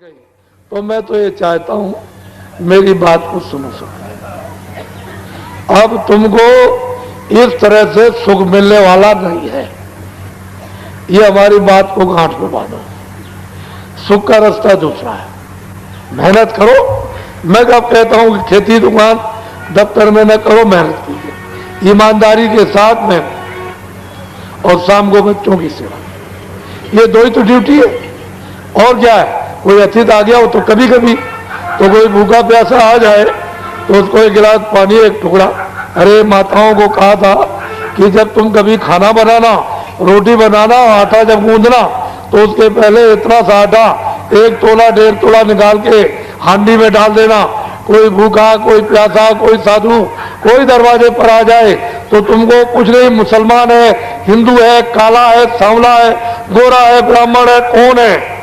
गई तो मैं तो ये चाहता हूं मेरी बात को सुनो सके। अब तुमको इस तरह से सुख मिलने वाला नहीं है, ये हमारी बात को गांठ में बांधो। सुख का रास्ता दूसरा है, मेहनत करो। मैं कब कहता हूं कि खेती दुकान दफ्तर में न करो, मेहनत कीजिए ईमानदारी के साथ में, और शाम को बच्चों की सेवा। ये दो ही तो ड्यूटी है, और क्या है। कोई अतिथि आ गया हो तो कभी कभी तो कोई भूखा प्यासा आ जाए तो उसको एक गिलास पानी, एक टुकड़ा। अरे माताओं को कहा था कि जब तुम कभी खाना बनाना, रोटी बनाना, आटा जब गूंदना तो उसके पहले इतना सा आटा 1 तोला 1.5 तोला निकाल के हांडी में डाल देना। कोई भूखा, कोई प्यासा, कोई साधु, कोई दरवाजे पर आ जाए तो तुमको कुछ नहीं, मुसलमान है, हिंदू है, काला है, सांवला है, गोरा है, ब्राह्मण है, कौन है,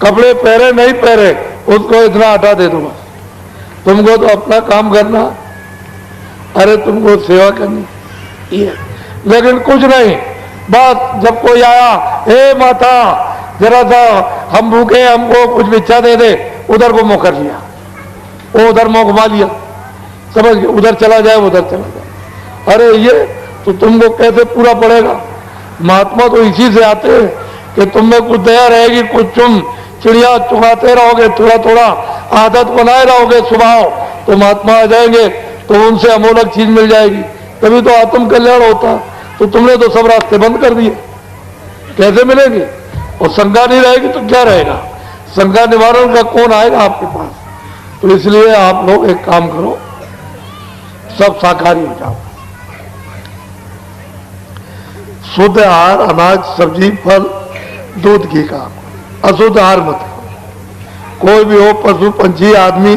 कपड़े पहरे नहीं पहरे, उसको इतना आटा दे दूंगा। तुमको तो अपना काम करना, अरे तुमको सेवा करनी ये, लेकिन कुछ नहीं। बस जब कोई आया, हे माता जरा सा हम भूखे, हमको कुछ भिक्षा दे दे, उधर को मुँह कर लिया, वो उधर मुँह घुमा लिया, समझ गए, उधर चला जाए, उधर चला जाए। अरे ये तो तुमको कैसे पूरा पड़ेगा। महात्मा तो इसी से आते हैं कि तुम में कुछ दया रहेगी, कुछ तुम चिड़िया चुगाते रहोगे, थोड़ा थोड़ा आदत बनाए रहोगे स्वभाव, तो महात्मा आ जाएंगे, तो उनसे अमोलक चीज मिल जाएगी, तभी तो आत्म कल्याण होता। तो तुमने तो सब रास्ते बंद कर दिए, कैसे मिलेंगे। और शंका नहीं रहेगी तो क्या रहेगा, शंका निवारण का कौन आएगा आपके पास। तो इसलिए आप लोग एक काम करो, सब शाकाहारी हो जाओ। शुद्ध आहार, अनाज, सब्जी, फल, दूध, घी का, अशुद्ध आहार मत करो। कोई भी हो, पशु, पंछी, आदमी।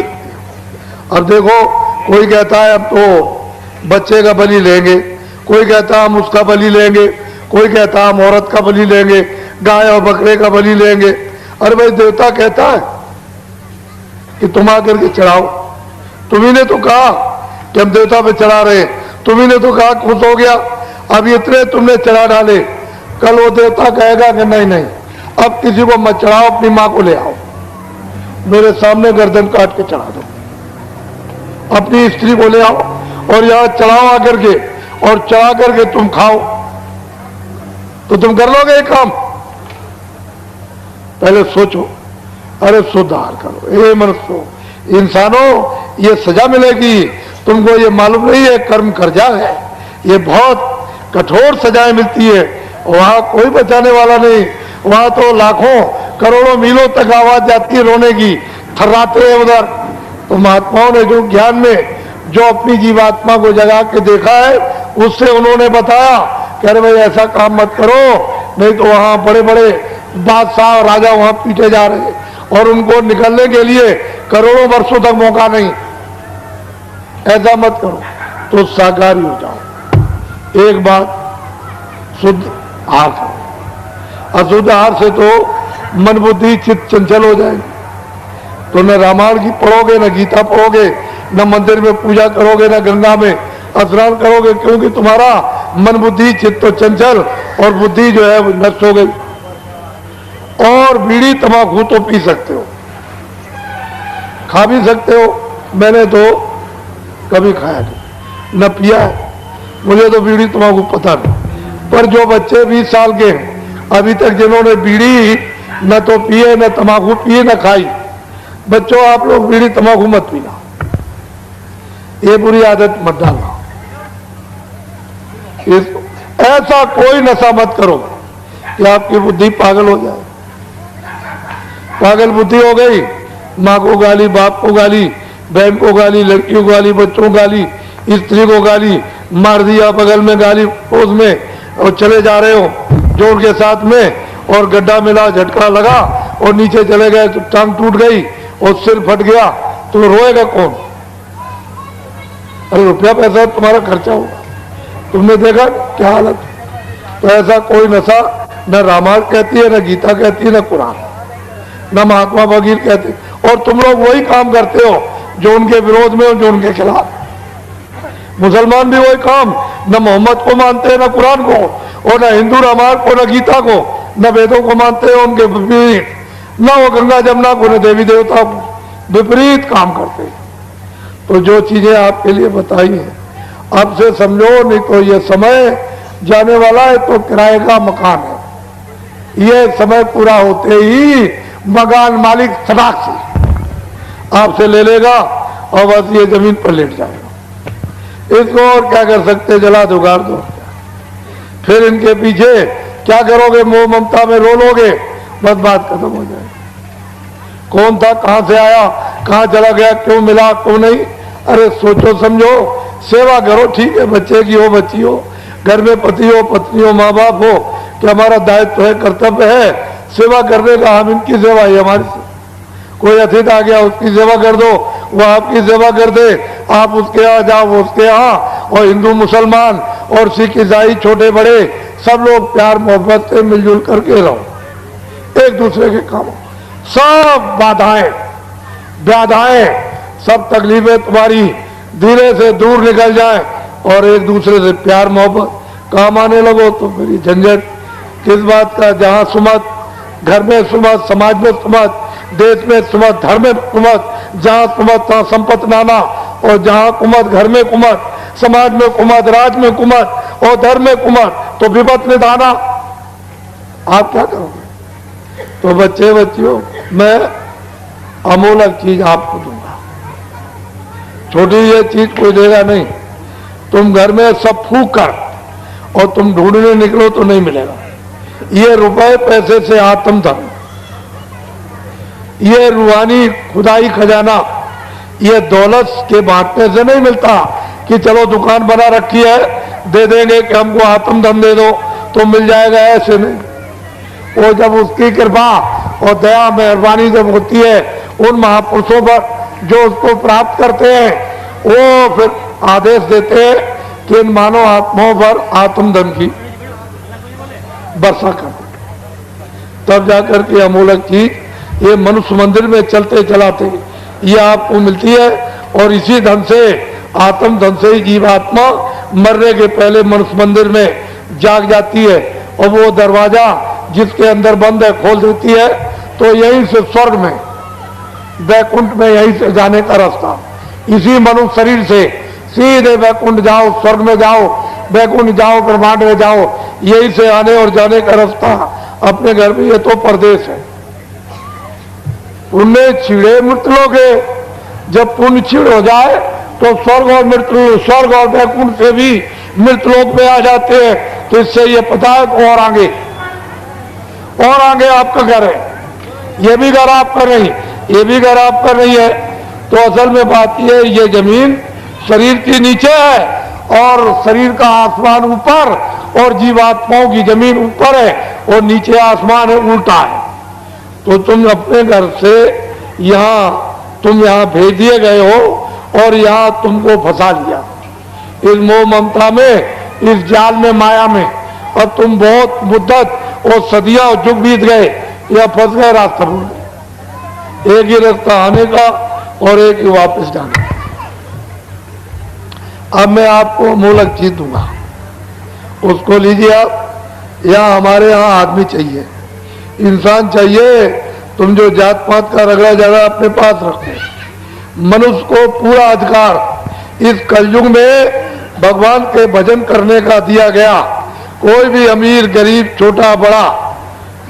और देखो, कोई कहता है अब तो बच्चे का बलि लेंगे, कोई कहता है हम उसका बलि लेंगे, कोई कहता है हम औरत का बलि लेंगे, गाय और बकरे का बलि लेंगे। अरे भाई, देवता कहता है कि तुम आकर के चढ़ाओ। तुम्ही ने तो कहा कि हम देवता पे चढ़ा रहे, तुम्ही ने तो कहा खुश हो गया, अब इतने तुमने चढ़ा डाले, कल वो देवता कहेगा कि नहीं नहीं, अब किसी को मत चढ़ाओ, अपनी मां को ले आओ, मेरे सामने गर्दन काट के चढ़ा दो, अपनी स्त्री को ले आओ और यहां चढ़ाओ आकर के, और चढ़ा करके तुम खाओ। तो तुम कर लोगे एक काम, पहले सोचो। अरे सुधार करो, ये मनुष्यों, इंसानों, ये सजा मिलेगी तुमको, ये मालूम नहीं है, कर्म कर्जा है, ये बहुत कठोर सजाएं मिलती है। वहां कोई बचाने वाला नहीं, वहां तो लाखों करोड़ों मीलों तक आवाज जाती है रोने की, थर्राते हैं उधर। तो महात्माओं ने जो ज्ञान में जो अपनी जीवात्मा को जगा के देखा है, उससे उन्होंने बताया कि अरे भाई ऐसा काम मत करो, नहीं तो वहां बड़े बड़े बादशाह और राजा वहां पीटे जा रहे हैं, और उनको निकलने के लिए करोड़ों वर्षों तक मौका नहीं, ऐसा मत करो। तो शाकाहारी हो जाओ। एक बात, शुद्ध आहार करो। अशुद्ध आहार से तो मन बुद्धि चित्त चंचल हो जाएगी। तो न रामायण की पढ़ोगे, न गीता पढ़ोगे, न मंदिर में पूजा करोगे, न गंगा में स्नान करोगे, क्योंकि तुम्हारा मन बुद्धि चित्त तो चंचल और बुद्धि जो है नष्ट हो गई। और बीड़ी तंबाकू तो पी सकते हो, खा भी सकते हो, मैंने तो कभी खाया नहीं, न पिया है, मुझे तो बीड़ी तंबाकू पता नहीं। पर जो बच्चे 20 साल के हैं अभी तक, जिन्होंने बीड़ी न तो पिए, न तंबाकू पिए, न खाई, बच्चों आप लोग बीड़ी तंबाकू मत पीना, ये बुरी आदत मत डालना। ऐसा कोई नशा मत करो कि आपकी बुद्धि पागल हो जाए। पागल बुद्धि हो गई, माँ को गाली, बाप को गाली, बहन को गाली, लड़की को गाली, बच्चों को गाली, स्त्री को गाली, मार दिया बगल में गाली पोज में, और चले जा रहे हो जोर के साथ में, और गड्ढा मिला, झटका लगा और नीचे चले गए तो टांग टूट गई और सिर फट गया, तो रोएगा कौन। अरे रुपया पैसा तुम्हारा खर्चा होगा, तुमने देखा क्या हालत। तो ऐसा कोई नशा न रामायण कहती है, न गीता कहती है, न कुरान, न महात्मा भगीर कहते। और तुम लोग वही काम करते हो जो उनके विरोध में हो, जो उनके खिलाफ। मुसलमान भी वही काम, न मोहम्मद को मानते हैं, न कुरान को, और न हिंदू रामायण को, न गीता को, न वेदों को मानते हैं, उनके विपरीत न वो गंगा जमुना को न देवी देवता को, विपरीत काम करते हैं। तो जो चीजें आपके लिए बताई हैं अब से समझो, नहीं तो ये समय जाने वाला है तो किराए का मकान है। ये समय पूरा होते ही मकान मालिक सटाक से आपसे ले लेगा और बस ये जमीन पर लेट जाएगा। इसको और क्या कर सकते, जला दो, गाड़ दो। फिर इनके पीछे क्या करोगे, मोह ममता में रो लोगे, बस बात खत्म हो जाएगी। कौन था, कहां से आया, कहां चला गया, क्यों मिला, क्यों नहीं। अरे सोचो समझो, सेवा करो, ठीक है, बच्चे की हो, बच्ची हो, घर में पति हो, पत्नी हो, माँ बाप हो, कि हमारा दायित्व है, कर्तव्य है सेवा करने का। हम इनकी सेवा है हमारी से। कोई अतिथि आ गया, उसकी सेवा कर दो, वो आपकी सेवा कर दे, आप उसके यहाँ जाओ, वो उसके यहाँ। और हिंदू मुसलमान और सिख ईसाई छोटे बड़े सब लोग प्यार मोहब्बत से मिलजुल करके रहो, एक दूसरे के काम। सब बाधाएं व्याधाएं सब तकलीफें तुम्हारी धीरे से दूर निकल जाए और एक दूसरे से प्यार मोहब्बत काम आने लगो। तो मेरी झंझट किस बात का, जहां सुमत, घर में सुमत, समाज में सुमत, देश में सुमत, धर्म में कुमत, जहां कुमत तहां संपत नाना, और जहां कुमत घर में कुमत, समाज में कुमत, राज में कुमत और धर्म में कुमत, तो विपत निधाना। आप क्या करोगे। तो बच्चे बच्चियों, मैं अमूलक चीज आपको दूंगा, छोटी ये चीज कोई देगा नहीं। तुम घर में सब फूक कर और तुम ढूंढने निकलो तो नहीं मिलेगा। ये रुपए पैसे से आत्म धर्म, ये रूहानी खुदाई खजाना, ये दौलत के बांटने से नहीं मिलता कि चलो दुकान बना रखी है दे देंगे कि हमको आत्म धन दे दो तो मिल जाएगा, ऐसे नहीं। वो जब उसकी कृपा और दया मेहरबानी जब होती है उन महापुरुषों पर जो उसको प्राप्त करते हैं, वो फिर आदेश देते हैं कि इन मानव आत्माओं पर आत्मधन की वर्षा कर दे। तब जाकर के अमूलक चीज ये मनुष्य मंदिर में चलते चलाते ये आपको मिलती है। और इसी धन से, आत्म धन से ही जीवात्मा मरने के पहले मनुष्य मंदिर में जाग जाती है और वो दरवाजा जिसके अंदर बंद है खोल देती है। तो यहीं से स्वर्ग में, वैकुंठ में, यहीं से जाने का रास्ता, इसी मनुष्य शरीर से सीधे वैकुंठ जाओ, स्वर्ग में जाओ, वैकुंठ जाओ, ब्रह्मांड में जाओ, यहीं से आने और जाने का रास्ता अपने घर में। ये तो परदेश है। पुण्य छिड़े मृत लोगे, जब पुण्य छिड़ हो जाए तो स्वर्ग और मृत्यु, स्वर्ग और वैकुंठ से भी मृत लोक में आ जाते हैं। तो इससे ये पता है कि और आगे आपका घर है, ये भी घर आपका नहीं, ये भी घर आपका नहीं है। तो असल में बात यह है, ये जमीन शरीर के नीचे है और शरीर का आसमान ऊपर और जीवात्माओं की जमीन ऊपर है और नीचे आसमान है, उल्टा है। तो तुम अपने घर से तुम यहाँ भेज दिए गए हो और यहाँ तुमको फंसा लिया इस मोह ममता में, इस जाल में, माया में। और तुम बहुत मुद्दत और सदियां और युग बीत गए, या फंस गए, रास्ता भूल गए। एक ही रास्ता आने का और एक ही वापस जाने का। अब मैं आपको अमूलक चीज दूंगा, उसको लीजिए आप। यहाँ हमारे यहाँ आदमी चाहिए, इंसान चाहिए। तुम जो जात पात का रगड़ा झगड़ा अपने पास रखो। मनुष्य को पूरा अधिकार इस कलयुग में भगवान के भजन करने का दिया गया। कोई भी अमीर गरीब, छोटा बड़ा,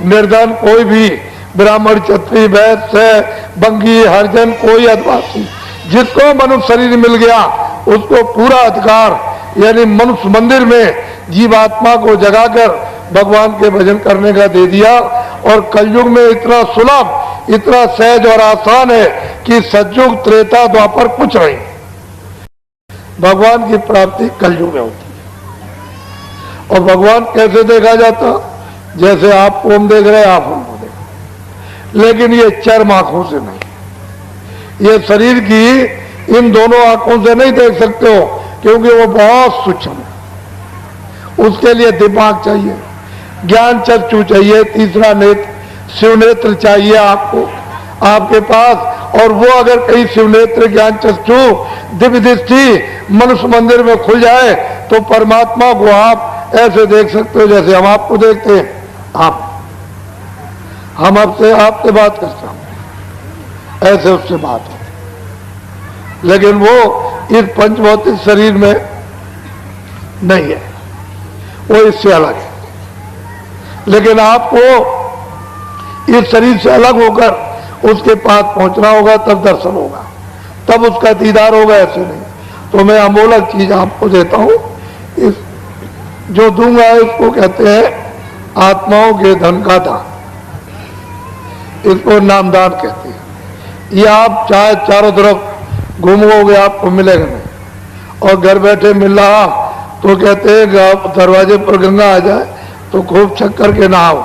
निर्धन, कोई भी ब्राह्मण, क्षत्रिय, वैश्य, बंगी, हरिजन, कोई आदिवासी, जिसको मनुष्य शरीर मिल गया उसको पूरा अधिकार, यानी मनुष्य मंदिर में जीवात्मा को जगाकर भगवान के भजन करने का दे दिया। और कलयुग में इतना सुलभ, इतना सहज और आसान है कि सतयुग, त्रेता, द्वापर कुछ नहीं। भगवान की प्राप्ति कलयुग में होती है। और भगवान कैसे देखा जाता, जैसे आपको हम देख रहे हैं, आप हमको देख, लेकिन ये चर्म आंखों से नहीं, ये शरीर की इन दोनों आंखों से नहीं देख सकते हो, क्योंकि वो बहुत सूक्ष्म है। उसके लिए दिमाग चाहिए, ज्ञान चक्षु चाहिए, तीसरा नेत्र, शिव नेत्र चाहिए आपको, आपके पास। और वो अगर कहीं शिव नेत्र, ज्ञान चक्षु, दिव्य दृष्टि मनुष्य मंदिर में खुल जाए तो परमात्मा को आप ऐसे देख सकते हो जैसे हम आपको देखते हैं। आप हम आपसे बात करता हूं, ऐसे उससे बात हो, लेकिन वो इस पंचभौतिक शरीर में नहीं है, वो इससे अलग है। लेकिन आपको इस शरीर से अलग होकर उसके पास पहुंचना होगा, तब दर्शन होगा, तब उसका दीदार होगा, ऐसे नहीं। तो मैं अमोलक चीज आपको देता हूं, इस जो दूंगा इसको कहते हैं आत्माओं के धन का दान, इसको नामदान कहते हैं। ये आप चाहे चारों तरफ घूमोगे आपको मिलेगा नहीं, और घर बैठे मिल रहा तो कहते हैं आप दरवाजे पर गंगा आ जाए तो खूब चक्कर के नहाओ।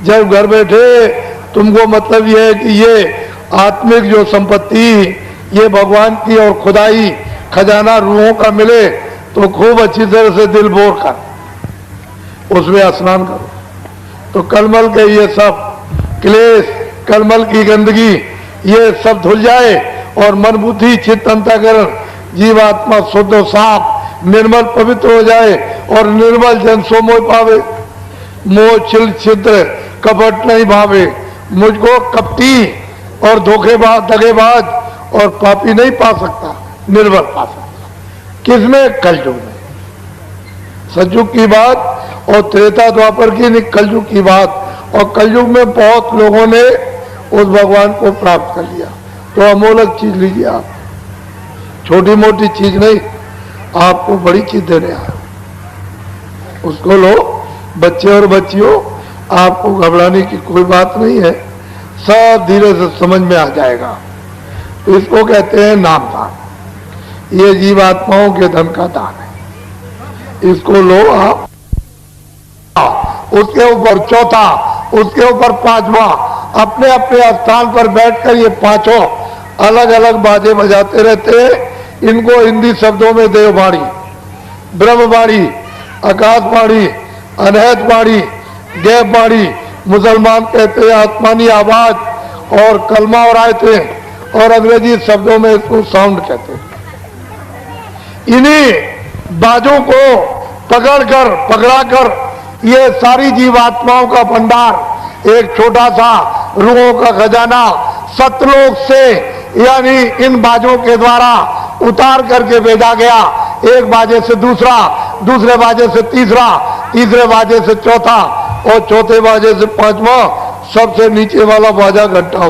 जब घर बैठे तुमको मतलब ये है कि ये आत्मिक जो संपत्ति ये भगवान की और खुदाई खजाना रूहों का मिले, तो खूब अच्छी तरह से दिल बोर कर उसमें स्नान करो, तो कलमल के ये सब क्लेश, कलमल की गंदगी ये सब धुल जाए, और मन बुद्धि चित्त अंतःकरण जीवात्मा शुद्ध और साफ निर्मल पवित्र हो जाए, और निर्मल जन सो मोह पावे, मोह छिल छिद्र कपट नहीं भावे। मुझको कपटी और धोखेबाज दगेबाज और पापी नहीं पा सकता, निर्मल पा सकता। किसमें? कलयुग में। सतयुग की बात और त्रेता द्वापर की नहीं, कलयुग की बात। और कलयुग में बहुत लोगों ने उस भगवान को प्राप्त कर लिया। तो अमोलक चीज लीजिए आप, छोटी मोटी चीज नहीं, आपको बड़ी चीज देने आया, उसको लो। बच्चे और बच्चियों, आपको घबराने की कोई बात नहीं है, सब धीरे से समझ में आ जाएगा। तो इसको कहते हैं नामदान। ये जीवात्माओं के धन का दान है, इसको लो आप। उसके ऊपर चौथा, उसके ऊपर पांचवा, अपने अपने स्थान पर बैठकर ये पांचों अलग अलग बाजे बजाते रहते हैं। इनको हिंदी शब्दों में देववाणी, ब्रह्मवाणी, आकाशवाणी, अनहतवाणी, गैबवाणी, मुसलमान कहते हैं आत्मानी आवाज, और कलमा और आयतें, और अंग्रेजी शब्दों में इसको साउंड कहते हैं। इन्हीं बाजों को पकड़ाकर ये सारी जीवात्माओं का भंडार, एक छोटा सा रूहों का खजाना सतलोक से, यानी इन बाजों के द्वारा उतार करके भेजा गया। एक बाजे से दूसरा, दूसरे बाजे से तीसरा, तीसरे बाजे से चौथा, और चौथे बाजे से पांचवा, सबसे नीचे वाला बाजा घंटा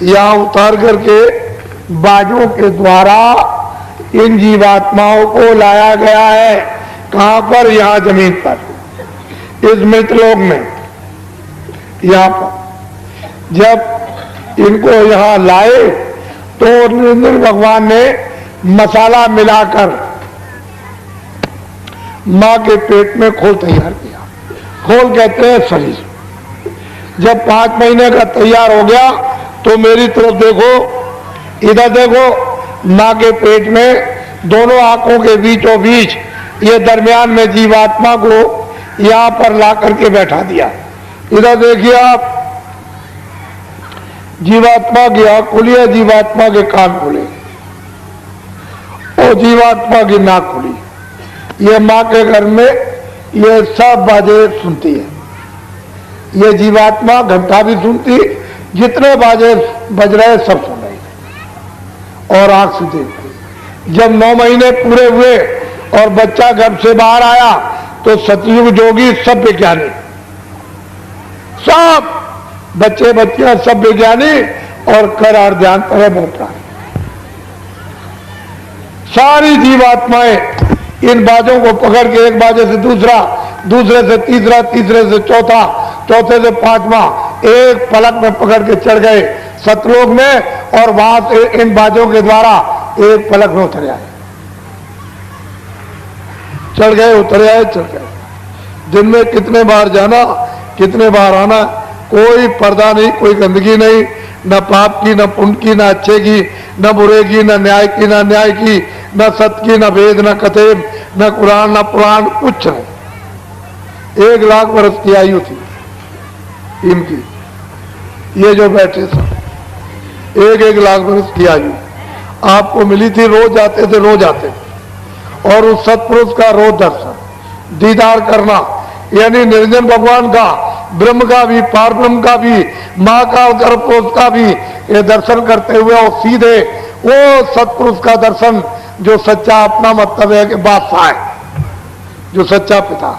यहां उतार करके बाजों के द्वारा इन जीवात्माओं को लाया गया है। कहां पर? यहां जमीन पर, इस मृतलोक में। यहां पर जब इनको यहां लाए तो निरंजन भगवान ने मसाला मिलाकर मां के पेट में खोल तैयार किया। खोल कहते हैं शरीर। जब 5 महीने का तैयार हो गया तो मेरी तरफ देखो, इधर देखो, मां के पेट में दोनों आंखों के बीचों बीच ये दरमियान में जीवात्मा को यहां पर ला करके बैठा दिया। इधर देखिए आप, जीवात्मा की आंख खुली है, जीवात्मा के कान खुले, और जीवात्मा की नाक खुली। ये मां के घर में ये सब बाजे सुनती है। ये जीवात्मा घंटा भी सुनती, जितने बाजे बज रहे सब सुन रही, और आंख से देखती। जब 9 महीने पूरे हुए और बच्चा गर्भ से बाहर आया तो सतयुग जोगी सब विज्ञानी, सब बच्चे बच्चियां सब विज्ञानी, और करार ध्यान तरह बैठा। सारी जीवात्माएं इन बाजों को पकड़ के एक बाजे से दूसरा, दूसरे से तीसरा, तीसरे से चौथा, चौथे से पांचवा, एक पलक में पकड़ के चढ़ गए सतलोक में, और वहां से इन बाजों के द्वारा एक पलक में उतर आए। चढ़ गए, उतर आए, चढ़ गए। दिन में कितने बार जाना, कितने बार आना, कोई पर्दा नहीं, कोई गंदगी नहीं, न पाप की, न पुण्य की, न अच्छे की, न बुरे की, न न्याय की, न न्याय की, न सत्य की, न वेद, न कतेब, न कुरान, न पुराण, कुछ नहीं। 1 लाख वर्ष की आयु थी इनकी, ये जो बैठे सब 1-1 लाख वर्ष की आयु आपको मिली थी। रोज आते थे, रोज आते थे, और उस सत्पुरुष का रोज दर्शन दीदार करना, यानी निरंजन भगवान का ब्रह्म का भी, पार ब्रह्म का भी, महाकाल गर्भकोश का भी ये दर्शन करते हुए और सीधे वो सत्पुरुष का दर्शन जो सच्चा, अपना मतलब है कि बादशाह है, जो सच्चा पिता,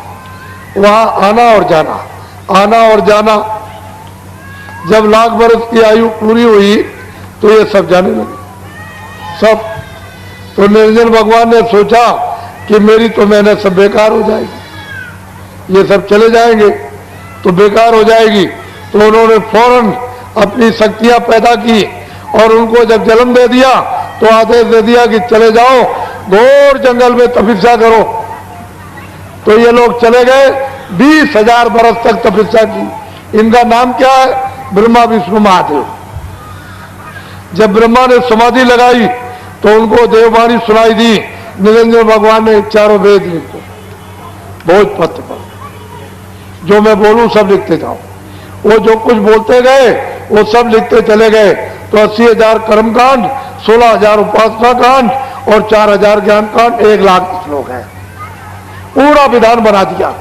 वहां आना और जाना, आना और जाना। जब लाख वर्ष की आयु पूरी हुई तो ये सब जाने लगे, सब। तो निरंजन भगवान ने सोचा कि मेरी तो मेहनत सब बेकार हो जाएगी, ये सब चले जाएंगे तो बेकार हो जाएगी। तो उन्होंने फौरन अपनी शक्तियां पैदा की और उनको जब जन्म दे दिया तो आदेश दे दिया कि चले जाओ घोर जंगल में तपस्या करो। तो ये लोग चले गए, 20,000 बरस तक तपस्या की। इनका नाम क्या है? ब्रह्मा विष्णु महादेव। जब ब्रह्मा ने समाधि लगाई तो उनको देववाणी सुनाई दी। निरंजन भगवान ने चारों वेद लिखे भोजपत्र पर, जो मैं बोलूं सब लिखते जाओ। वो जो कुछ बोलते गए वो सब लिखते चले गए। तो 80,000 कर्मकांड, 16,000 उपासना कांड और 4,000 ज्ञान कांड, 1,00,000 श्लोक है। पूरा विधान बना दिया।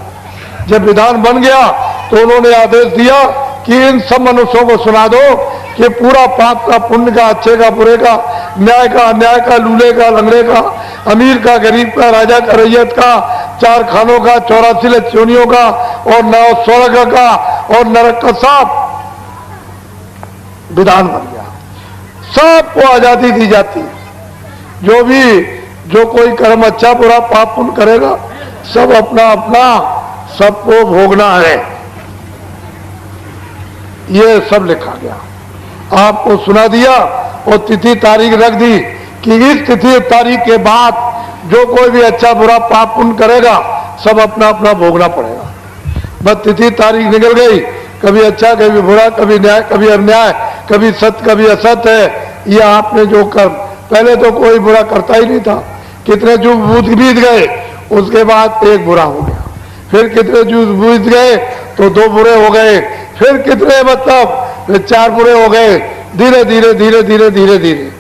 जब विधान बन गया तो उन्होंने आदेश दिया कि इन सब मनुष्यों को सुना दो कि पूरा पाप का, पुण्य का, अच्छे का, बुरे का, न्याय का, अन्याय का, लूले का, लंगड़े का, अमीर का, गरीब का, राजा का, रैयत का, 4 खानों का, 84 लक्ष्योनियों का और 9 स्वर्ग का और नरक का सब विधान बन गया। सबको आजादी दी जाती। जो कोई कर्म अच्छा बुरा पाप पुण्य करेगा सब अपना अपना सबको भोगना है, ये सब लिखा गया। आपको सुना दिया और तिथि तारीख रख दी कि इस तिथि तारीख के बाद जो कोई भी अच्छा बुरा पाप पुण्य करेगा सब अपना अपना भोगना पड़ेगा। बस तिथि तारीख निकल गई, कभी अच्छा कभी बुरा, कभी न्याय कभी अन्याय, कभी सत्य कभी असत्य है। ये आपने जो कर्म, पहले तो कोई बुरा करता ही नहीं था, कितने युग बीत गए, उसके बाद एक बुरा हो गया, फिर कितने युग बीत गए तो 2 बुरे हो गए, फिर कितने मतलब 4 बुरे हो गए, धीरे धीरे धीरे धीरे धीरे धीरे।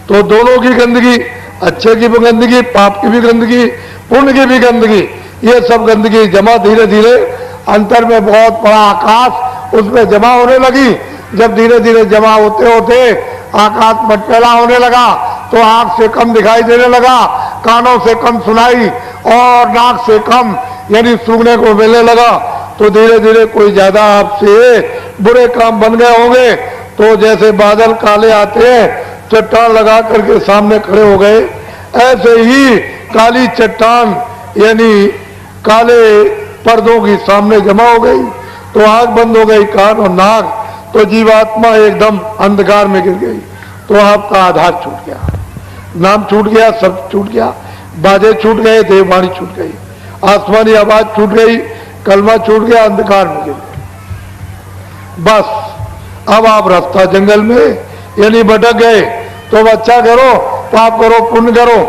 तो दोनों की गंदगी, अच्छे की भी गंदगी, पाप की भी गंदगी, पुण्य की भी गंदगी, ये सब गंदगी जमा धीरे धीरे अंतर में बहुत बड़ा आकाश उसमें जमा होने लगी। जब धीरे धीरे जमा होते होते आकाश मटमैला होने लगा तो आंख से कम दिखाई देने लगा, कानों से कम सुनाई और नाक से कम यानी सूंघने को मिलने लगा। तो धीरे धीरे कोई ज्यादा आपसे बुरे काम बन गए होंगे तो जैसे बादल काले आते हैं, चट्टान लगा करके सामने खड़े हो गए, ऐसे ही काली चट्टान यानी काले पर्दों की सामने जमा हो गई। तो आंख बंद हो गई, कान और नाक, तो जीवात्मा एकदम अंधकार में गिर गई। तो आपका आधार छूट गया, नाम छूट गया, सब छूट गया, बाजे छूट गए, देववाणी छूट गई, आसमानी आवाज छूट गई, कलमा छूट गया, अंधकार में गिर गए। बस अब आप रास्ता जंगल में यानी भटक गए। तो अच्छा करो, पाप करो, पुण्य करो,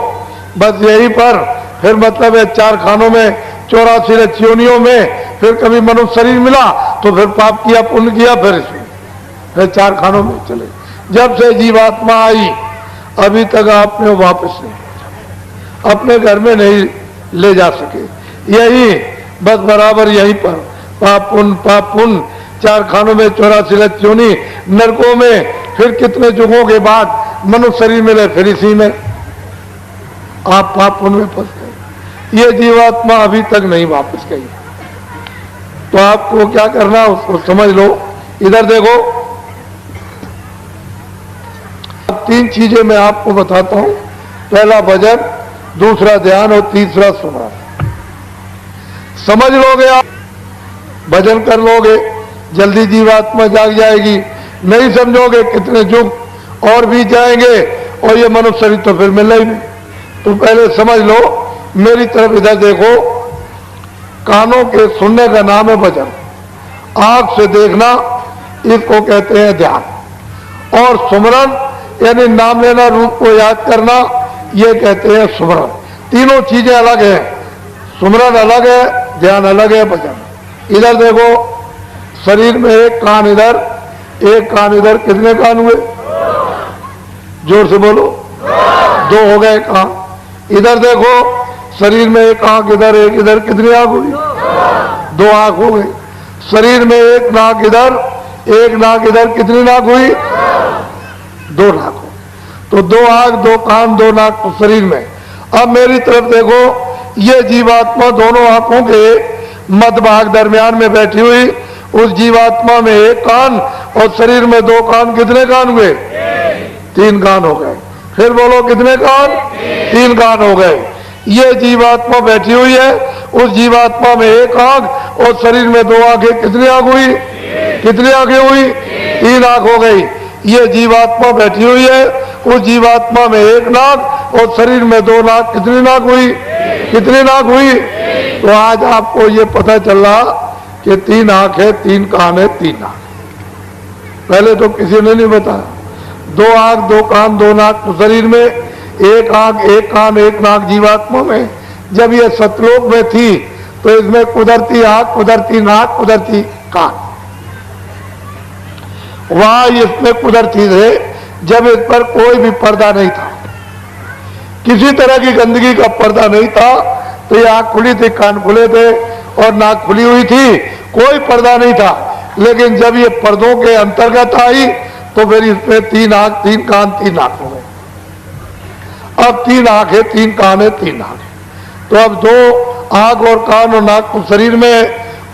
बस यही पर फिर मतलब है 4 खानों में, 84 लक्ष्योनियों में, फिर कभी मनुष्य शरीर मिला तो फिर पाप किया, पुण्य किया, फिर इसमें फिर 4 खानों में चले। जब से जीवात्मा आई अभी तक आपने वापस नहीं, अपने घर में नहीं ले जा सके। यही बस बराबर यहीं पर पाप पुण्य 4 खानों में, 84 लक्ष्योनी, नरकों में, फिर कितने युगों के बाद मनुष्य शरीर मिले, फिर इसी में आप पाप पुण्य में फंस गए। ये जीवात्मा अभी तक नहीं वापस गई। तो आपको क्या करना उसको समझ लो। इधर देखो, 3 चीजें मैं आपको बताता हूं। पहला भजन, दूसरा ध्यान और तीसरा सुमरन। समझ लोगे आप, भजन कर लोगे, जल्दी जीवात्मा जाग जाएगी। नहीं समझोगे कितने युग और भी जाएंगे और ये मनुष्य शरीर तो फिर मिलना ही नहीं। तो पहले समझ लो, मेरी तरफ इधर देखो। कानों के सुनने का नाम है भजन, आंख से देखना इसको कहते हैं ध्यान, और सुमरन यानी नाम लेना, रूप को याद करना, ये कहते हैं सुमरन। तीनों चीजें अलग है, सुमरन अलग है, ध्यान अलग है, भजन। इधर देखो, शरीर में एक कान इधर, एक कान इधर, कितने कान हुए? जोर से बोलो, 2 हो गए कान। इधर देखो, शरीर में एक आंख इधर, एक इधर, कितनी आंख हुई? 2 आंख हो गई। शरीर में एक नाक इधर एक नाक इधर, कितनी नाक हुई? 2 नाक हो। तो 2 आंख 2 कान 2 नाक तो शरीर में। अब मेरी तरफ देखो, ये जीवात्मा दोनों आंखों के मध्य भाग दरमियान में बैठी हुई, उस जीवात्मा में 1 कान और शरीर में 2 कान, कितने कान हुए? 3 कान हो गए। फिर बोलो कितने कान? 3 कान हो गए। ये जीवात्मा बैठी हुई है, उस जीवात्मा में 1 आंख और शरीर में 2 आंखें, कितनी आंख हुई? कितनी आंखें हुई? 3 आंख हो गई। ये जीवात्मा बैठी हुई है, उस जीवात्मा में 1 नाक और शरीर में 2 नाक, कितनी नाक हुई? कितनी नाक हुई? तो आज आपको ये पता चल रहा कि 3 आंख है, 3 कान है, 3 नाक। पहले तो किसी ने नहीं बताया। 2 आंख 2 कान 2 नाक तो शरीर में, 1 आंख 1 कान 1 नाक जीवात्मा में। जब ये सतलोक में थी तो इसमें कुदरती आंख, कुदरती नाक, कुदरती कान, वहां इसमें कुदरती थे जब इस पर कोई भी पर्दा नहीं था, किसी तरह की गंदगी का पर्दा नहीं था। तो ये आंख खुली थी, कान खुले थे और नाक खुली हुई थी, कोई पर्दा नहीं था। लेकिन जब ये पर्दों के अंतर्गत आई तो फिर इसमें 3 आंख 3 कान 3 नाक हो गए। अब 3 आंख है, 3 कान है, 3 नाक है। तो अब 2 आंख और कान और नाक तो शरीर में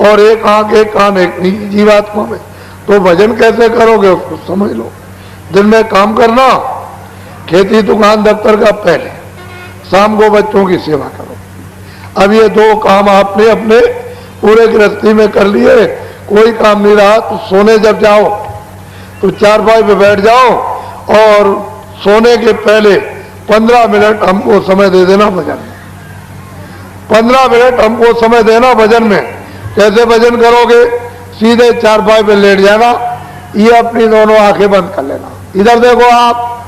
और 1 आंख 1 कान 1 जीवात्मा में। तो भजन कैसे करोगे उसको समझ लो। दिन में काम करना, खेती दुकान दफ्तर का पहले, शाम को बच्चों की सेवा करो। अब ये 2 काम आपने अपने पूरे गृहस्थी में कर लिए, कोई काम नहीं रहा तो सोने जब जाओ तो चारपाई पे बैठ जाओ और सोने के पहले 15 मिनट हमको समय दे देना भजन में। 15 मिनट हमको समय देना भजन में। कैसे भजन करोगे? सीधे चारपाई पे लेट जाना, ये अपनी दोनों आंखें बंद कर लेना। इधर देखो आप,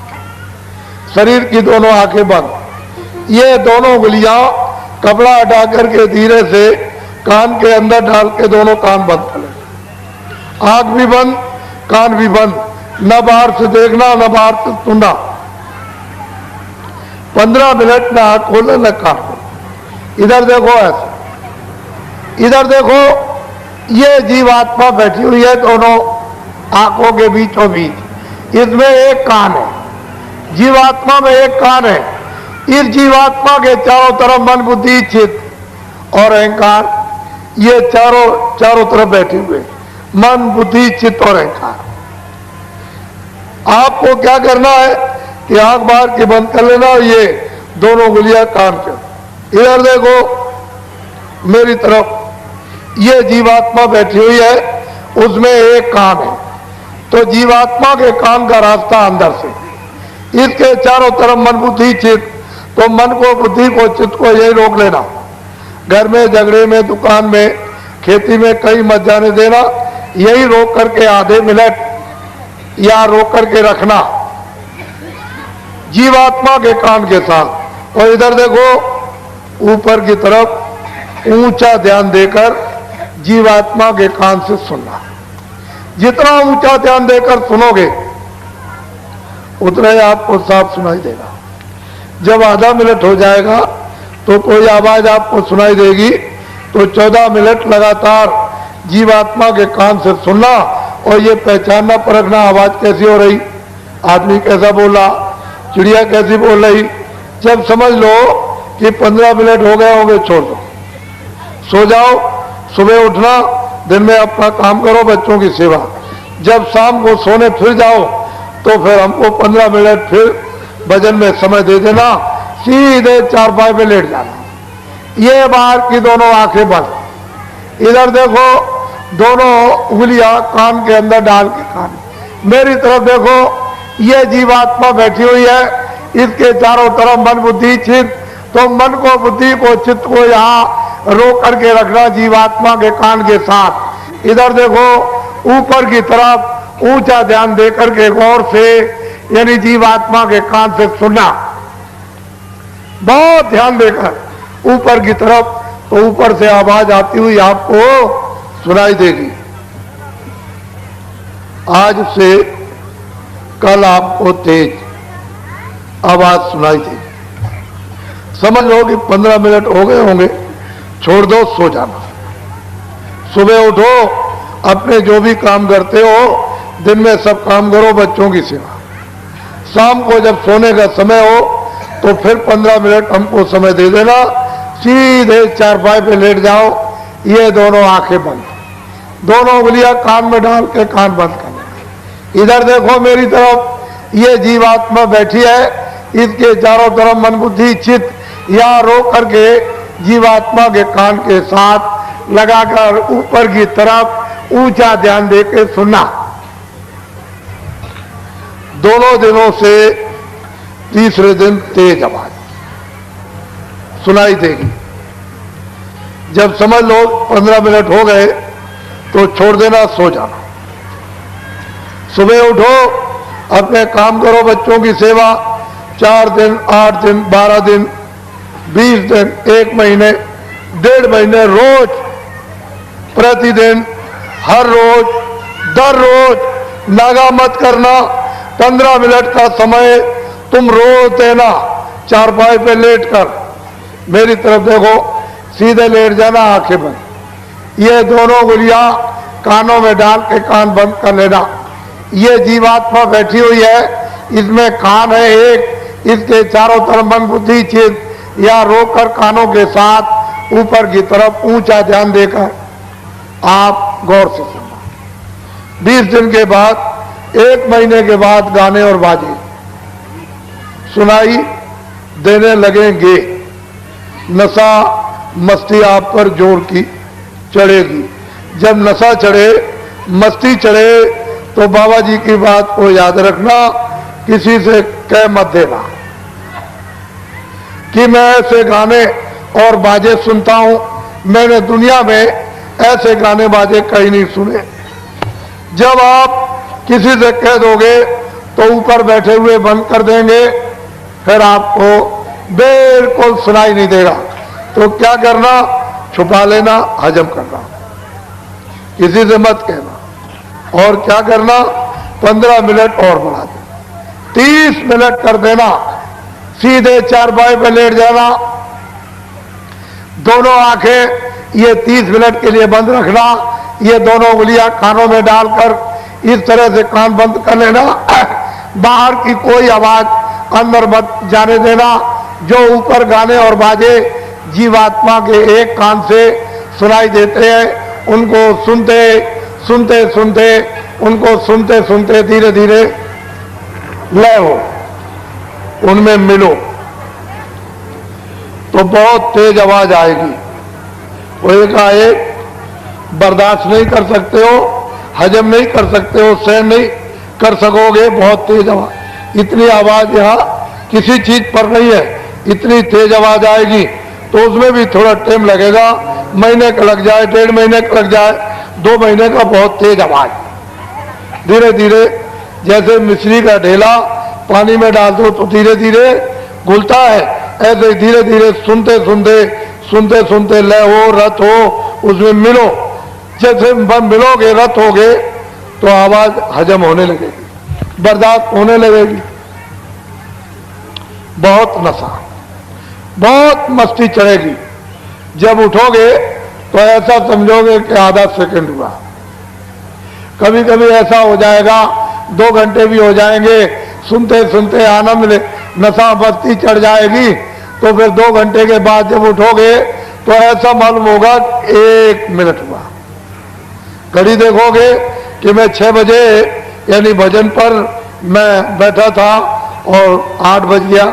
शरीर की दोनों आंखें बंद, ये दोनों उंगलियां कपड़ा हटा करके धीरे से कान के अंदर डाल के दोनों कान बंद कर लेना। आंख भी बंद, कान भी बंद, न बाहर से देखना न बाहर से सुनना। 15 मिनट में आंख खोले न कान खोले। इधर देखो ऐसे, इधर देखो, ये जीवात्मा बैठी हुई है दोनों आंखों के बीचों बीच, इसमें 1 कान है, जीवात्मा में 1 कान है। इस जीवात्मा के चारों तरफ मन बुद्धि चित्त और अहंकार, ये चारों तरफ बैठे हुए, मन बुद्धि चित्त और अहंकार। आपको क्या करना है कि आंख बाहर की बंद कर लेना, ये दोनों उंगलियां कान पे। इधर देखो मेरी तरफ, ये जीवात्मा बैठी हुई है, उसमें 1 कान है। तो जीवात्मा के कान का रास्ता अंदर से, इसके चारों तरफ मन बुद्धि चित्त। तो मन को, बुद्धि को, चित्त को यही रोक लेना। घर में, झगड़े में, दुकान में, खेती में कहीं मत जाने देना। यही रोक करके आधे मिनट या रोक करके रखना जीवात्मा के कान के साथ। और इधर देखो ऊपर की तरफ ऊंचा ध्यान देकर जीवात्मा के कान से सुनना। जितना ऊंचा ध्यान देकर सुनोगे उतना ही आपको साफ सुनाई देगा। जब आधा मिनट हो जाएगा तो कोई आवाज आपको सुनाई देगी, तो 14 मिनट लगातार जीवात्मा के कान से सुनना और ये पहचानना परखना आवाज कैसी हो रही, आदमी कैसा बोला, चिड़िया कैसी बोल रही। जब समझ लो कि 15 मिनट हो गए होंगे, छोड़ दो, सो जाओ। सुबह उठना, दिन में अपना काम करो, बच्चों की सेवा। जब शाम को सोने फिर जाओ तो फिर हमको 15 मिनट फिर भजन में समय दे देना, सीधे चारपाई पे लेट जाना। ये बाहर की दोनों आंखें बंद। इधर देखो दोनों उंगलियां कान के अंदर डाल के कान। मेरी तरफ देखो, ये जीवात्मा बैठी हुई है, इसके चारों तरफ मन बुद्धि चित्त। तो मन को, बुद्धि को, चित्त को यहाँ रोक करके रखना जीवात्मा के कान के साथ। इधर देखो ऊपर की तरफ ऊंचा ध्यान देकर के गौर से, यानी जीवात्मा के कान से सुनना, बहुत ध्यान देकर ऊपर की तरफ। तो ऊपर से आवाज आती हुई आपको सुनाई देगी। आज से कल आपको तेज आवाज सुनाई देगी। समझ लो कि 15 मिनट हो गए होंगे, छोड़ दो, सो जाना। सुबह उठो, अपने जो भी काम करते हो दिन में सब काम करो, बच्चों की सेवा। शाम को जब सोने का समय हो तो फिर 15 मिनट हमको समय दे देना, सीधे चारपाई पे लेट जाओ, ये दोनों आंखें बंद, दोनों उंगलियां कान में डाल के कान बंद कर लेना। इधर देखो मेरी तरफ, ये जीवात्मा बैठी है, इसके चारों तरफ मन बुद्धि चित्त या रोक करके जीवात्मा के कान के साथ लगाकर ऊपर की तरफ ऊंचा ध्यान देके सुनना। दोनों दिनों से तीसरे दिन तेज आवाज सुनाई देगी। जब समझ लो 15 मिनट हो गए तो छोड़ देना, सो जाना। सुबह उठो, अपने काम करो, बच्चों की सेवा। 4 दिन, 8 दिन, 12 दिन, 20 दिन, 1 महीने, 1.5 महीने, रोज, प्रतिदिन, हर रोज, दर रोज नागा मत करना। 15 मिनट का समय तुम रोज देना। चारपाई पे लेट कर मेरी तरफ देखो, सीधे लेट जाना, आंखें बंद। ये दोनों उंगलियां कानों में डाल के कान बंद कर लेना। ये जीवात्मा बैठी हुई है, इसमें कान है एक, इसके चारों तरफ मन बुद्धि चित्त या रोकर कानों के साथ ऊपर की तरफ ऊंचा ध्यान देकर आप गौर से सुनना। 20 दिन के बाद, 1 महीने के बाद गाने और बाजे सुनाई देने लगेंगे। नशा मस्ती आप पर जोर की चढ़ेगी। जब नशा चढ़े, मस्ती चढ़े तो बाबा जी की बात को याद रखना, किसी से कह मत देना कि मैं ऐसे गाने और बाजे सुनता हूं, मैंने दुनिया में ऐसे गाने बाजे कहीं नहीं सुने। जब आप किसी से कह दोगे तो ऊपर बैठे हुए बंद कर देंगे, फिर आपको बिल्कुल सुनाई नहीं देगा। तो क्या करना, छुपा लेना, हजम करना, किसी से मत कहना। और क्या करना, 15 मिनट और बढ़ा देना, 30 मिनट कर देना। सीधे चारपाई पे लेट जाना, दोनों आंखें ये 30 मिनट के लिए बंद रखना। ये दोनों उंगलियां कानों में डालकर इस तरह से कान बंद कर लेना। बाहर की कोई आवाज अंदर मत जाने देना। जो ऊपर गाने और बाजे जीवात्मा के एक कान से सुनाई देते हैं, उनको सुनते सुनते सुनते उनको सुनते सुनते धीरे धीरे लय हो, उनमें मिलो, तो बहुत तेज आवाज आएगी। वो एकाएक बर्दाश्त नहीं कर सकते हो, हजम नहीं कर सकते हो, सहन नहीं कर सकोगे, बहुत तेज आवाज। इतनी आवाज यहाँ किसी चीज पर नहीं है, इतनी तेज आवाज आएगी। तो उसमें भी थोड़ा टाइम लगेगा, महीने का लग जाए, 1.5 महीने का लग जाए, 2 महीने का, बहुत तेज आवाज। धीरे धीरे जैसे मिश्री का ढेला पानी में डाल दो तो धीरे धीरे घुलता है, ऐसे धीरे धीरे सुनते सुनते सुनते सुनते लय हो, रत हो, उसमें मिलो। जैसे मिलोगे, रत होगे, तो आवाज हजम होने लगेगी, बर्दाश्त होने लगेगी। बहुत नशा, बहुत मस्ती चढ़ेगी। जब उठोगे तो ऐसा समझोगे कि आधा सेकंड हुआ। कभी कभी ऐसा हो जाएगा 2 घंटे भी हो जाएंगे, सुनते सुनते आनंद ले, नशा मस्ती चढ़ जाएगी। तो फिर 2 घंटे के बाद जब उठोगे तो ऐसा मालूम होगा 1 मिनट हुआ। घड़ी देखोगे कि मैं 6 बजे यानी भजन पर मैं बैठा था और 8 बज गया,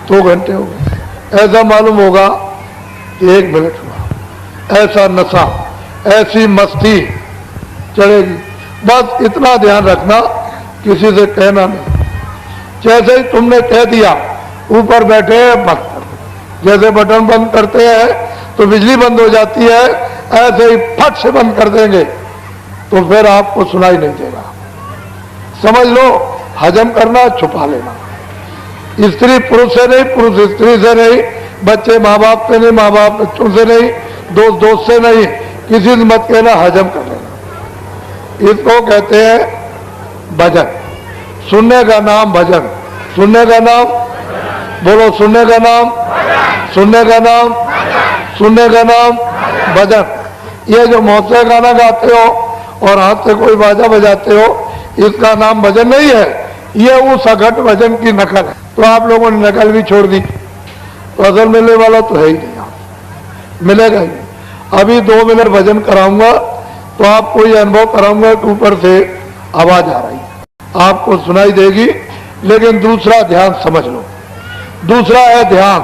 2 घंटे हो गए। ऐसा मालूम होगा कि 1 मिनट हुआ। ऐसा नशा, ऐसी मस्ती चढ़ेगी। बस इतना ध्यान रखना, किसी से कहना नहीं। जैसे ही तुमने कह दिया ऊपर बैठे बंद कर दो। जैसे बटन बंद करते हैं तो बिजली बंद हो जाती है, ऐसे ही फट से बंद कर देंगे तो फिर आपको सुनाई नहीं देगा। समझ लो, हजम करना, छुपा लेना। स्त्री पुरुष से नहीं, पुरुष स्त्री से नहीं, बच्चे माँ बाप से नहीं, माँ बाप बच्चों से नहीं, दोस्त दोस्त से नहीं, किसी से मत कहना, हजम कर लेना। इसको कहते हैं भजन। सुनने का नाम भजन। सुनने का नाम बोलो, सुनने का नाम, सुनने का नाम, सुनने का नाम भजन। ये जो महोत्सव गाना गाते हो और हाथ से कोई बाजा बजाते हो, इसका नाम भजन नहीं है, ये उस अघट भजन की नकल है। तो आप लोगों ने नकल भी छोड़ दी, तो असल मिलने वाला तो है ही नहीं, आप मिलेगा ही नहीं। अभी 2 मिनट भजन कराऊंगा तो आपको ये अनुभव कराऊंगा कि ऊपर से आवाज आ रही है, आपको सुनाई देगी। लेकिन दूसरा ध्यान समझ लो, दूसरा है ध्यान।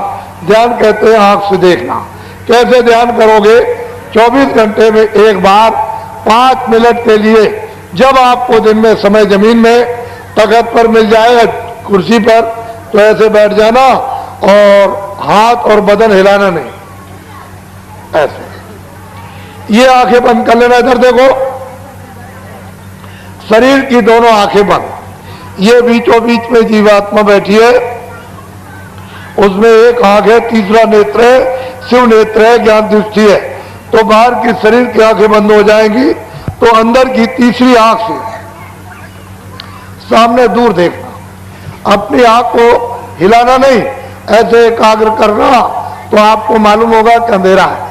ध्यान कहते हैं आंख से देखना। कैसे ध्यान करोगे? 24 घंटे में एक बार 5 मिनट के लिए, जब आपको दिन में समय जमीन में तख्त पर मिल जाए, कुर्सी पर, तो ऐसे बैठ जाना और हाथ और बदन हिलाना नहीं, ऐसे। ये आंखें बंद कर लेना। इधर देखो, शरीर की दोनों आंखें बंद। ये बीचों बीच में जीवात्मा बैठी है, उसमें एक आंख है, तीसरा नेत्र है, शिव नेत्र है, ज्ञान दृष्टि है। तो बाहर की शरीर की आंखें बंद हो जाएंगी, तो अंदर की तीसरी आंख से सामने दूर देखना। अपनी आंख को हिलाना नहीं, ऐसे एकाग्र करना, तो आपको मालूम होगा कि अंधेरा है।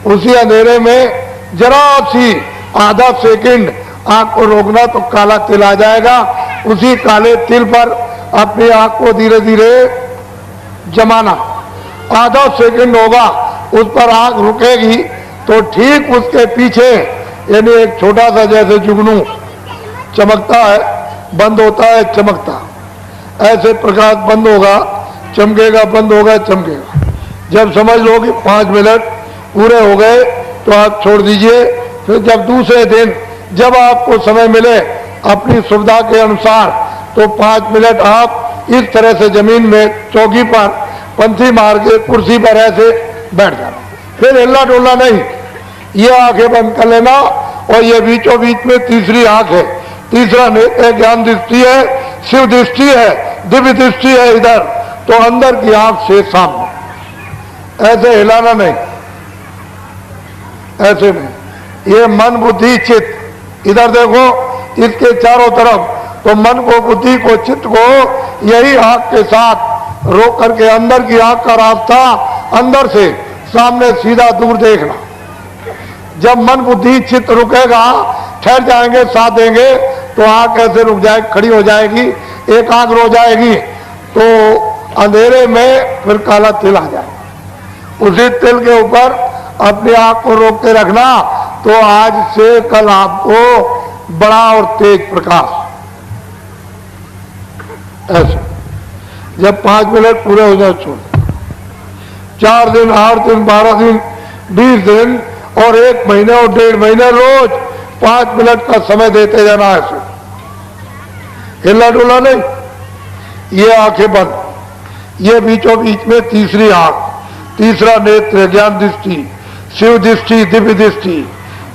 उसी अंधेरे में जरा सी आधा सेकंड आंख को रोकना तो काला तिल आ जाएगा। उसी काले तिल पर अपनी आंख को धीरे धीरे जमाना। आधा सेकंड होगा, उस पर आंख रुकेगी, तो ठीक उसके पीछे, यानी एक छोटा सा जैसे जुगनू चमकता है, बंद होता है, चमकता, ऐसे प्रकाश बंद होगा, चमकेगा, बंद होगा, चमकेगा। जब समझ लो कि 5 मिनट पूरे हो गए तो आप छोड़ दीजिए। फिर जब दूसरे दिन जब आपको समय मिले अपनी सुविधा के अनुसार, तो 5 मिनट आप इस तरह से जमीन में चौकी पर पंथी मार के कुर्सी पर ऐसे बैठ जाना, फिर हिलना डोलना नहीं। ये आंखें बंद कर लेना। और ये बीचों बीच में तीसरी आंख है, तीसरा नेत्र ज्ञान दृष्टि है, शिव दृष्टि है, दिव्य दृष्टि है इधर। तो अंदर की आंख से सामने, ऐसे हिलाना नहीं, ऐसे नहीं। ये मन बुद्धि चित्त, इधर देखो, इसके चारों तरफ। तो मन को, बुद्धि को, चित्त को यही आंख के साथ रोक करके अंदर की आंख का रास्ता, अंदर से सामने सीधा दूर देखना। जब मन बुद्धि चित्त रुकेगा, ठहर जाएंगे, साथ देंगे, तो आंख ऐसे रुक जाएगी, खड़ी हो जाएगी, एकाग्र हो जाएगी। तो अंधेरे में फिर काला तिल आ जाएगा। उसी तिल के ऊपर अपनी आंख को रोक के रखना, तो आज से कल आपको बड़ा और तेज प्रकाश, ऐसे। जब 5 मिनट पूरे हो जाए छोड़, 4 दिन, 8 दिन, 12 दिन, 20 दिन और 1 महीने और 1.5 महीने रोज 5 मिनट का समय देते जाना, ऐसे हिला डुला नहीं। ये आंखें बंद, ये बीचों बीच में तीसरी आंख, तीसरा नेत्र ज्ञान दृष्टि, शिव दृष्टि, दिव्य दृष्टि,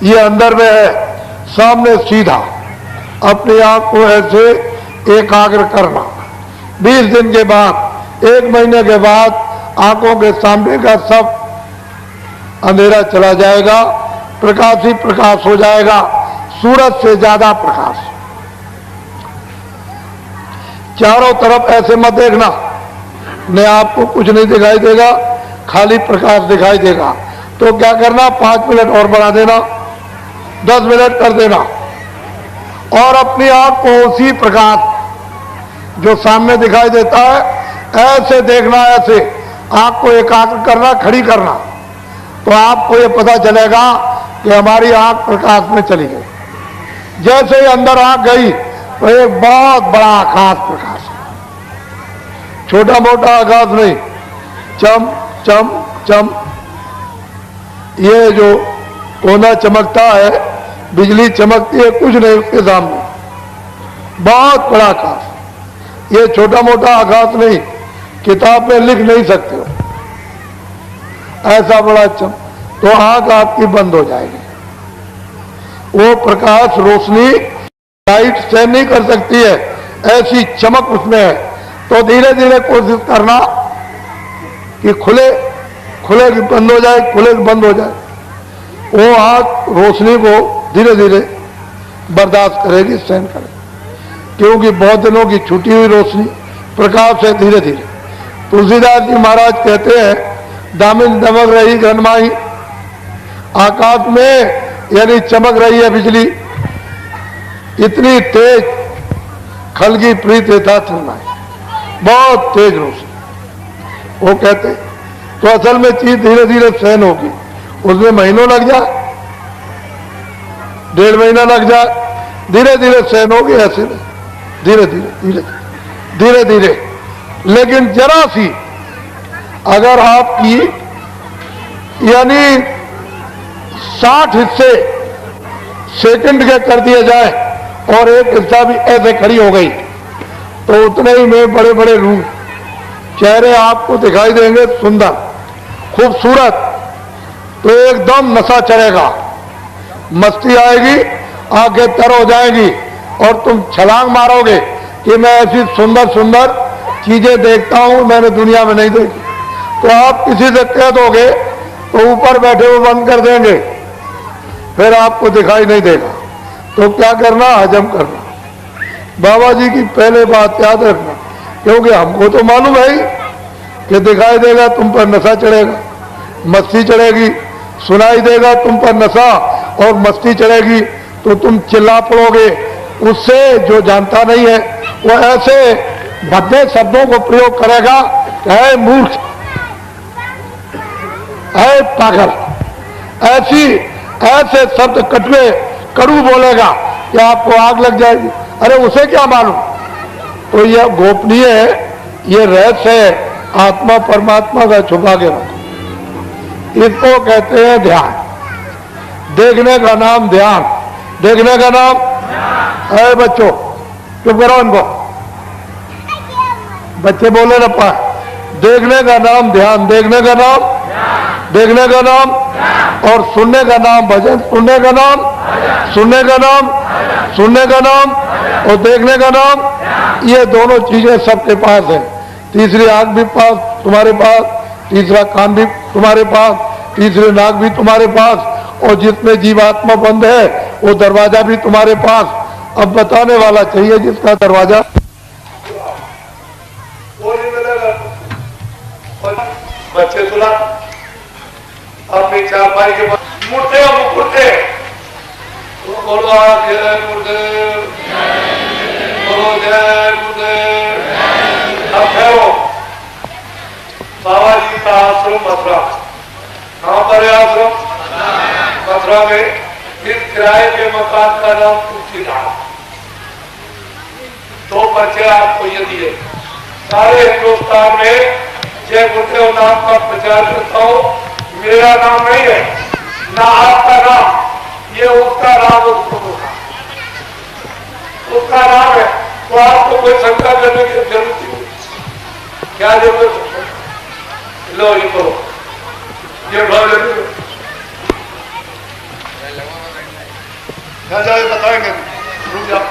ये अंदर में है। सामने सीधा अपनी आंख को ऐसे एकाग्र करना। 20 दिन के बाद, 1 महीने के बाद आंखों के सामने का सब अंधेरा चला जाएगा, प्रकाश ही प्रकाश हो जाएगा, सूरज से ज्यादा प्रकाश। चारों तरफ ऐसे मत देखना, न आपको कुछ नहीं दिखाई देगा, खाली प्रकाश दिखाई देगा। तो क्या करना, 5 मिनट और बढ़ा देना, 10 मिनट कर देना, और अपनी आंख को उसी प्रकाश जो सामने दिखाई देता है ऐसे देखना। ऐसे आंख को एकाग्र करना, खड़ी करना, तो आपको ये पता चलेगा कि हमारी आंख प्रकाश में चली गई। जैसे ही अंदर आंख गई तो एक बहुत बड़ा आकाश प्रकाश, छोटा मोटा आकाश नहीं, चम चम चम। ये जो कोना चमकता है, बिजली चमकती है, कुछ नहीं उसके सामने, बहुत बड़ा आकाश। ये छोटा मोटा आकाश नहीं, किताब में लिख नहीं सकते हो, ऐसा बड़ा चम। तो आंख आपकी बंद हो जाएगी। वो प्रकाश, रोशनी, लाइट सहन नहीं कर सकती है, ऐसी चमक उसमें है। तो धीरे धीरे कोशिश करना कि खुले खुले कि बंद हो जाए, खुले कि बंद हो जाए। वो आंख रोशनी को धीरे धीरे बर्दाश्त करेगी, सहन करेगी, क्योंकि बहुत दिनों की छूटी हुई रोशनी प्रकाश है। धीरे धीरे तुलसीदास जी महाराज कहते हैं, दामिन दमक रही घनमाई, आकाश में यानी चमक रही है बिजली, इतनी तेज खलगी प्रीत था चलना है, बहुत तेज रोशनी। वो कहते तो असल में चीज धीरे धीरे सहन होगी, उसमें महीनों लग जाए, 1.5 महीना लग जाए, धीरे धीरे सहन होगी। ऐसे नहीं, धीरे धीरे धीरे धीरे धीरे। लेकिन जरा सी अगर आपकी यानी 60 हिस्से सेकंड के कर दिए जाए और एक हिस्सा भी ऐसे खड़ी हो गई, तो उतने ही में बड़े बड़े रूप चेहरे आपको दिखाई देंगे, सुंदर खूबसूरत। तो एकदम नशा चढ़ेगा, मस्ती आएगी, आंखें तर हो जाएगी और तुम छलांग मारोगे कि मैं ऐसी सुंदर सुंदर चीजें देखता हूं, मैंने दुनिया में नहीं देखी। तो आप किसी से कह दोगे तो ऊपर बैठे हुए बंद कर देंगे, फिर आपको दिखाई नहीं देगा। तो क्या करना, हजम करना। बाबा जी की पहले बात याद रखना, क्योंकि हमको तो मालूम है ही कि दिखाई देगा तुम पर नशा चढ़ेगा, मस्ती चढ़ेगी, सुनाई देगा तुम पर नशा और मस्ती चढ़ेगी, तो तुम चिल्ला पड़ोगे। उससे जो जानता नहीं है वो ऐसे भद्दे शब्दों को प्रयोग करेगा, है मूर्ख, है पागल, ऐसे शब्द कटवे कड़ू बोलेगा कि आपको आग लग जाएगी। अरे उसे क्या मालूम। तो यह गोपनीय है, ये रहस्य है, आत्मा परमात्मा का छुपा के रखो। इसको कहते हैं ध्यान। देखने का नाम ध्यान, देखने का नाम। अरे बच्चों चुप करो इनको, बच्चे बोले ना पा। देखने का नाम ध्यान, देखने का नाम, देखने का नाम, और सुनने का नाम भजन, सुनने का नाम, सुनने का नाम, सुनने का नाम, और देखने का नाम। ये दोनों चीजें सबके पास है। तीसरी आंख भी पास तुम्हारे पास, तीसरा कान भी तुम्हारे पास, तीसरी नाक भी तुम्हारे पास, और जिसमें जीवात्मा बंद है वो दरवाजा भी तुम्हारे पास। अब बताने वाला चाहिए जिसका दरवाजा वो नहीं मिलेगा। बच्चे सुना अपनी चारपाई के बाद मुर्दे मुकुटे बोलो जय गुरुदेव, बोलो जय गुरुदेव। अब ठहरो। बाबा जी का आश्रम मथुरा, कहां पर है आश्रम? मथुरा में। इस किराए के मकान का नाम तुलसीदास। 2 बच्चे आपको ये दिए। सारे हिंदुस्तान में जय गुरुदेव नाम का प्रचार करता हूँ। मेरा नाम नहीं है ना आपका नाम, ये उसका नाम, उसका नाम है। तो आपको कोई शंका करने की जरूरत नहीं। क्या जरूरत है? लो ये करो, ये भाव क्या जाए बताएंगे। रुक जाओ।